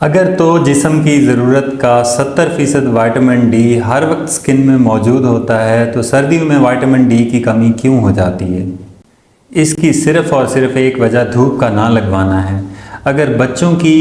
अगर तो जिस्म की ज़रूरत का 70% विटामिन डी हर वक्त स्किन में मौजूद होता है, तो सर्दियों में विटामिन डी की कमी क्यों हो जाती है? इसकी सिर्फ़ और सिर्फ एक वजह धूप का ना लगवाना है। अगर बच्चों की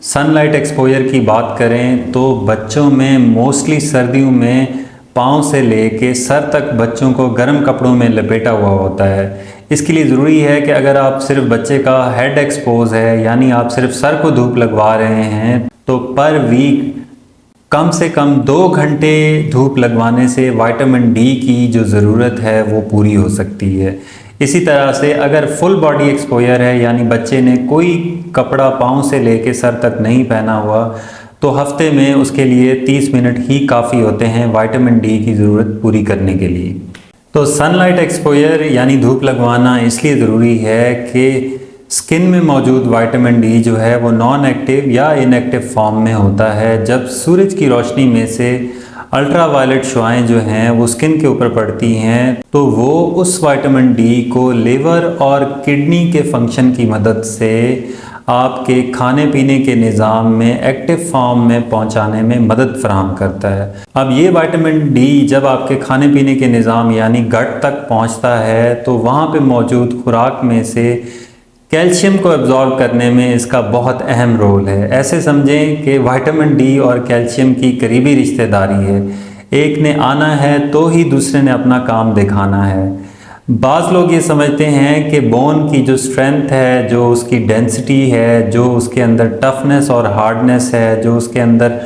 सनलाइट एक्सपोजर की बात करें तो बच्चों में मोस्टली सर्दियों में पाँव से लेके सर तक बच्चों को गर्म कपड़ों में लपेटा हुआ होता है। इसके लिए ज़रूरी है कि अगर आप सिर्फ बच्चे का हेड एक्सपोज है, यानी आप सिर्फ सर को धूप लगवा रहे हैं, तो पर वीक कम से कम 2 घंटे धूप लगवाने से विटामिन डी की जो ज़रूरत है वो पूरी हो सकती है। इसी तरह से अगर फुल बॉडी एक्सपोजर है, यानी बच्चे ने कोई कपड़ा पाँव से लेके सर तक नहीं पहना हुआ, तो हफ्ते में उसके लिए 30 मिनट ही काफ़ी होते हैं विटामिन डी की ज़रूरत पूरी करने के लिए। तो सनलाइट एक्सपोजर यानी धूप लगवाना इसलिए ज़रूरी है कि स्किन में मौजूद विटामिन डी जो है वो नॉन एक्टिव या इनएक्टिव फॉर्म में होता है। जब सूरज की रोशनी में से अल्ट्रावायलेट शुआएं जो हैं वो स्किन के ऊपर पड़ती हैं, तो वो उस विटामिन डी को लिवर और किडनी के फंक्शन की मदद से आपके खाने पीने के निज़ाम में एक्टिव फॉर्म में पहुंचाने में मदद फराहम करता है। अब ये विटामिन डी जब आपके खाने पीने के निज़ाम यानी गट तक पहुंचता है, तो वहाँ पे मौजूद खुराक में से कैल्शियम को एब्जॉर्ब करने में इसका बहुत अहम रोल है। ऐसे समझें कि विटामिन डी और कैल्शियम की करीबी रिश्तेदारी है। एक ने आना है तो ही दूसरे ने अपना काम दिखाना है। बाज़ लोग ये समझते हैं कि बोन की जो स्ट्रेंथ है, जो उसकी डेंसिटी है, जो उसके अंदर टफनेस और हार्डनेस है, जो उसके अंदर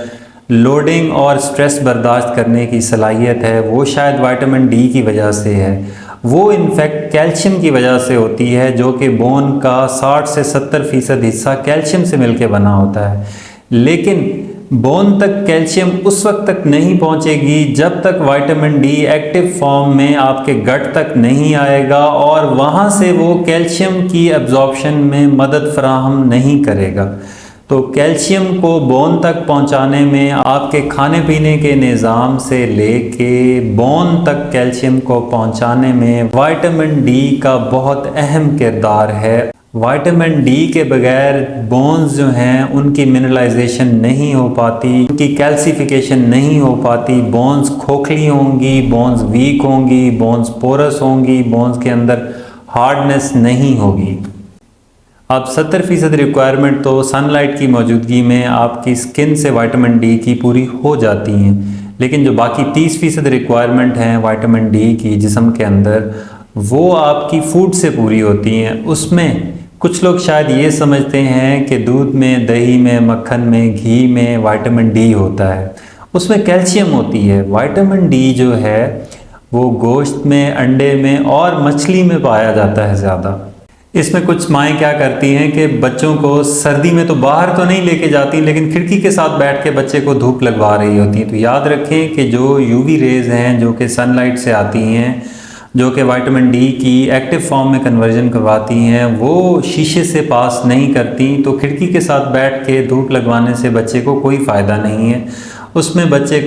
लोडिंग और स्ट्रेस बर्दाश्त करने की सलाहियत है, वो शायद विटामिन डी की वजह से है। वो इनफैक्ट कैल्शियम की वजह से होती है, जो कि बोन का 60 से 70% हिस्सा कैल्शियम से मिलकर बना होता है। लेकिन बोन तक कैल्शियम उस वक्त तक नहीं पहुंचेगी जब तक विटामिन डी एक्टिव फॉर्म में आपके गट तक नहीं आएगा और वहां से वो कैल्शियम की एब्जॉर्प्शन में मदद फराहम नहीं करेगा। तो कैल्शियम को बोन तक पहुंचाने में आपके खाने पीने के निज़ाम से लेके बोन तक कैल्शियम को पहुंचाने में विटामिन डी का बहुत अहम किरदार है। विटामिन डी के बगैर बोन्स जो हैं उनकी मिनरलाइजेशन नहीं हो पाती, उनकी कैल्सिफिकेशन नहीं हो पाती, बोन्स खोखली होंगी, बोन्स वीक होंगी, बोन्स पोरस होंगी, बोन्स के अंदर हार्डनेस नहीं होगी। अब 70% रिक्वायरमेंट तो सनलाइट की मौजूदगी में आपकी स्किन से विटामिन डी की पूरी हो जाती हैं, लेकिन जो बाकी 30% रिक्वायरमेंट हैं विटामिन डी की जिस्म के अंदर, वो आपकी फूड से पूरी होती हैं। उसमें कुछ लोग शायद ये समझते हैं कि दूध में, दही में, मक्खन में, घी में विटामिन डी होता है, उसमें कैल्शियम होती है। विटामिन डी जो है वो गोश्त में, अंडे में और मछली में पाया जाता है ज़्यादा। इसमें कुछ माएँ क्या करती हैं कि बच्चों को सर्दी में तो बाहर तो नहीं लेके जाती, लेकिन खिड़की के साथ बैठ के बच्चे को धूप लगवा रही होती हैं। तो याद रखें कि जो यूवी रेज़ हैं जो कि सनलाइट से आती हैं, जो कि विटामिन डी की एक्टिव फॉर्म में कन्वर्जन करवाती हैं, वो शीशे से पास नहीं करती। तो खिड़की के साथ बैठ के धूप लगवाने से बच्चे को कोई फ़ायदा नहीं है। उसमें बच्चे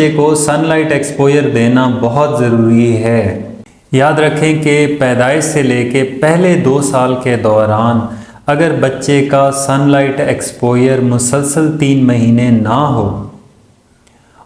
को सनलाइट एक्सपोजर देना बहुत ज़रूरी है। याद रखें कि पैदाइश से लेके पहले 2 साल के दौरान अगर बच्चे का सनलाइट एक्सपोजर मुसलसल 3 महीने ना हो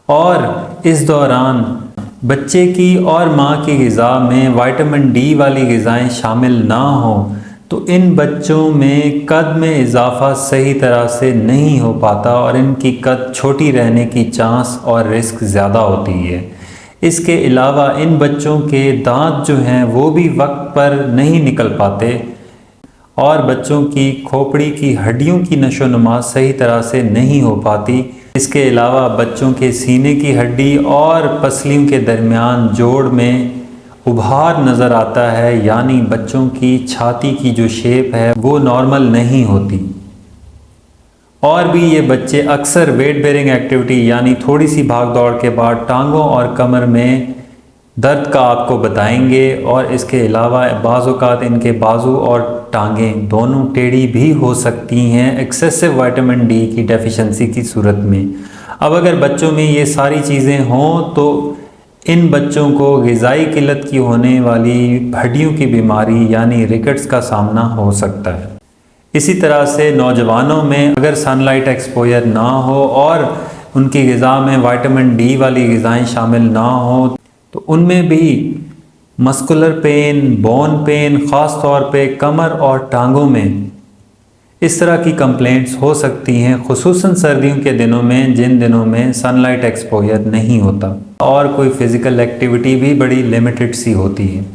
और इस दौरान बच्चे की और माँ की ग़िज़ा में विटामिन डी वाली ग़िज़ाएँ शामिल ना हो, तो इन बच्चों में कद में इजाफ़ा सही तरह से नहीं हो पाता और इनकी कद छोटी रहने की चांस और रिस्क ज़्यादा होती है। इसके अलावा इन बच्चों के दांत जो हैं वो भी वक्त पर नहीं निकल पाते और बच्चों की खोपड़ी की हड्डियों की नशोनुमा सही तरह से नहीं हो पाती। इसके अलावा बच्चों के सीने की हड्डी और पसलियों के दरमियान जोड़ में उभार नज़र आता है, यानी बच्चों की छाती की जो शेप है वो नॉर्मल नहीं होती। और भी ये बच्चे अक्सर वेट बेयरिंग एक्टिविटी यानी थोड़ी सी भाग दौड़ के बाद टांगों और कमर में दर्द का आपको बताएंगे, और इसके अलावा बाज़ औक़ात इनके बाजू और टांगें दोनों टेढ़ी भी हो सकती हैं एक्सेसिव विटामिन डी की डेफिशिएंसी की सूरत में। अब अगर बच्चों में ये सारी चीज़ें हों तो इन बच्चों को ग़िज़ाई किल्लत की होने वाली हड्डियों की बीमारी यानी रिकेट्स का सामना हो सकता है। इसी तरह से नौजवानों में अगर सनलाइट एक्सपोजर ना हो और उनकी ग़िज़ा में विटामिन डी वाली ग़िज़ाएँ शामिल ना हो तो उनमें भी मस्कुलर पेन, बोन पेन, ख़ास तौर पे कमर और टांगों में इस तरह की कंप्लेंट्स हो सकती हैं, खुसूसन सर्दियों के दिनों में, जिन दिनों में सनलाइट एक्सपोजर नहीं होता और कोई फ़िज़िकल एक्टिविटी भी बड़ी लिमिटेड सी होती है।